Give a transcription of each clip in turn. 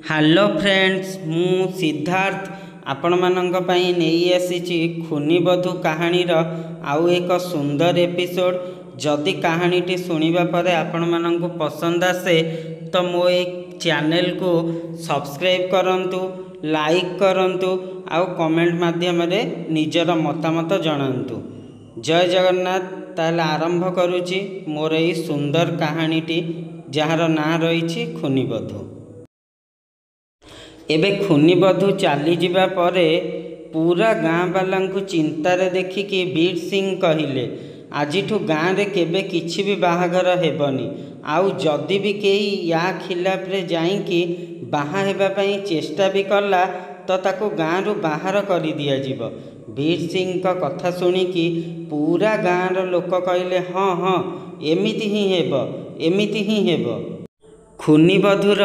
Hello friends, मु सिद्धार्थ आपण मानंक पई नेई आसीची खुनीबधू कहानीर आउ एक सुंदर एपिसोड। जदि कहानीटी सुनिबा परे आपण मानंक पसंद आसे तो मो एक चैनल को सब्सक्राइब करंतु, लाइक करंतु आउ कमेंट माध्यम रे निजर मतामत जणांतु। जय जगन्नाथ। ताले आरंभ करूची मोर एई सुंदर कहानीटी जहार ना रही खुनीबधू। एबे खुनीबधू चली जिबा परे पूरा गाँ वाला चिंतार देखिकी बीर सिंह कहिले, आजिठू गाँव रे केबे किछि भी बाहाघर हेबनी, आउ जदि भी केही या खिलाफ रे जाइकी बाहा हेबा पई चेष्टा भी कला तो ताको गाँव रु बाहर कर दिया जिवो। बीर सिंह का कथा सुनिकी पूरा गाँव रो लोक कहले हाँ हाँ एमिति ही हेबो, एमिति ही हेबो। खुनीबधूर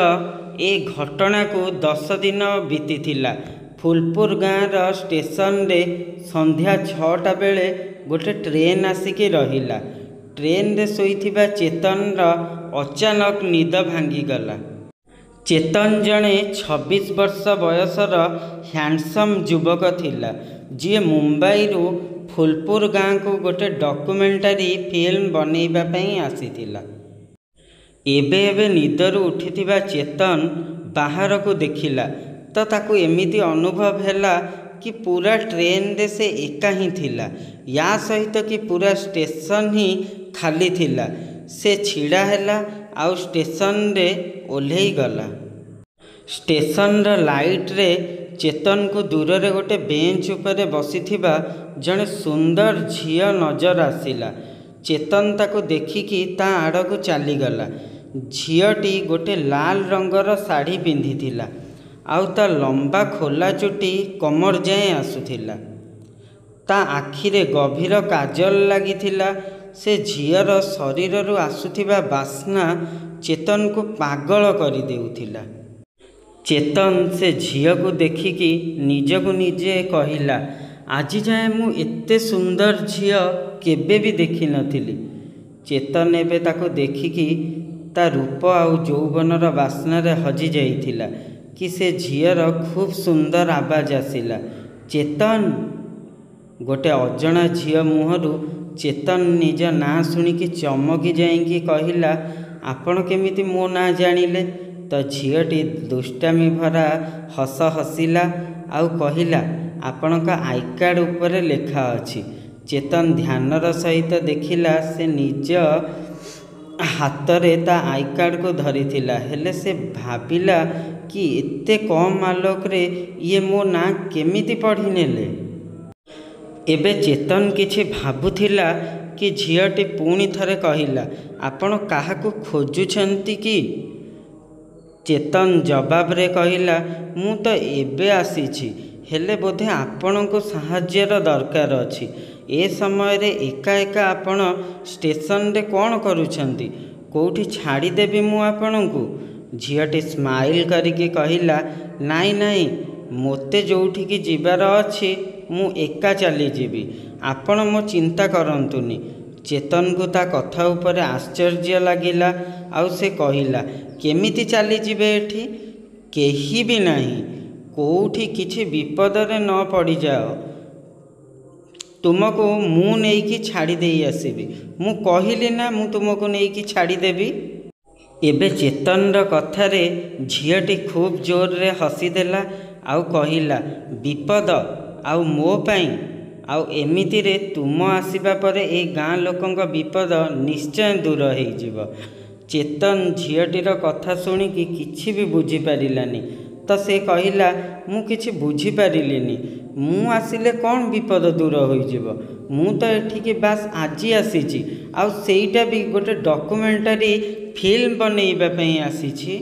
ए घटना को 10 दिन बीती थिला। फुलपुर गाँव स्टेशन रे संध्या 6टा बेले गोटे ट्रेन आसिकी रहिला। ट्रेन रे सोईथिबा चेतन अचानक निद भांगीगला। चेतन जड़े 26 वर्ष बयसर हैंडसम युवक थिला, जी मुंबई रु फुलपुर गाँव को गोटे डॉक्यूमेंटरी फिल्म बनैबा पई आसीथिला। एबे एबे निदरू उठिथिबा चेतन बाहर को देखिला तो ताकू एमिति अनुभव हैला कि पूरा ट्रेन रे से एका ही थिला, या सहित कि पूरा स्टेशन ही खाली थिला। से छिड़ा हैला आउ स्टेशन रे ओल्हेई गला। स्टेशन र लाइट रे चेतन को दूर रे गोटे बेंच उपरे बसिथिबा जने सुंदर झियो नजर आसिला। चेतन ताको देखिकी ता आड़ को चली गला। झीटी गोटे लाल रंगर शाढ़ी पिंधिथिला आउ ता लंबा खोला चुटी कमर जाए आसुथिला। ता आखिरे गभीर काजल लागिथिला। से झीर शरीर रु आसुथिबा बास्ना चेतन को पागल करि देउथिला। चेतन से झील को देखिकी निजको निजे कहिला, आजि जाए मु एते सुंदर झील केबे भी देखि नथिली। चेतन एबे ताको देखिकी ता रूप आउ यौवनर बास्ना रे हजि जाइथिला कि से झीर खूब सुंदर आवाज आसिला, चेतन। गोटे अजणा झील मुहरु चेतन निज ना शुणिकी चमकी जाइकी कहिला, आपण केमिति मो ना जानिले? तो झीटी दुष्टामी भरा हस हसिला आउ कहिला, आपणका आई कार्ड उपरे लेखा अछि। चेतन ध्यानर सहित देखिला से निज हाथ रे ता आई कार्ड को धरिथिला, हेले से भाबिला कि एते कम आलोक रे ये मो ना केमिति पढ़ी नेले। एबे चेतन किछि भाबुथिला कि झीटी पुणी थरे कहिला, आपण काहाकू खोजुछंती कि? चेतन जवाब रे कहिला, मु तो एबे आसीछि, हेले बोधे आपणको साहाଯ୍यर दरकार अछि। ए समय रे एका एका आपण स्टेशन रे कौन करूछंती? कोठी छाड़ी देबी मु आपणको? झीटी स्माइल करिके कहिला, नाई नाई, मोते जोठी की जिबार अछि मु एका चली जीवी, आपण मो चिंता करंतुनी। चेतन को ता कथा उपरे आश्चर्य लागिला आउ से कहिला, केमिति चली जीवे एठी? केही भी नहीं, कोठी किछि विपद रे न पड़ी जाओ, तुमको मु नहीं कि छाड़ी दे आसीबी। मु कहिली ना मु तुमको नहीं कि छाड़ी देबी। एबे चेतन र कथा रे झीटी खूब जोर रे हसी देला आउ कहिला, विपद आउ मो पई? आउ एमिति रे तुम आसीबा परे ए गाँ लोकंक विपद निश्चय दूर हो जिवो। चेतन झीटीर कथा शुणिकी किछि भी बुझी पारिलानी। तो से कहिला, मु किछि बुझी पारिलिनी, मु आसिले कौन विपद दूर हो जिवो? मु तो एठिके बास आजी आसीछि, आउ सेईटा भी गोटे डॉक्यूमेंटरी फिल्म बनैबा पई आसीछि।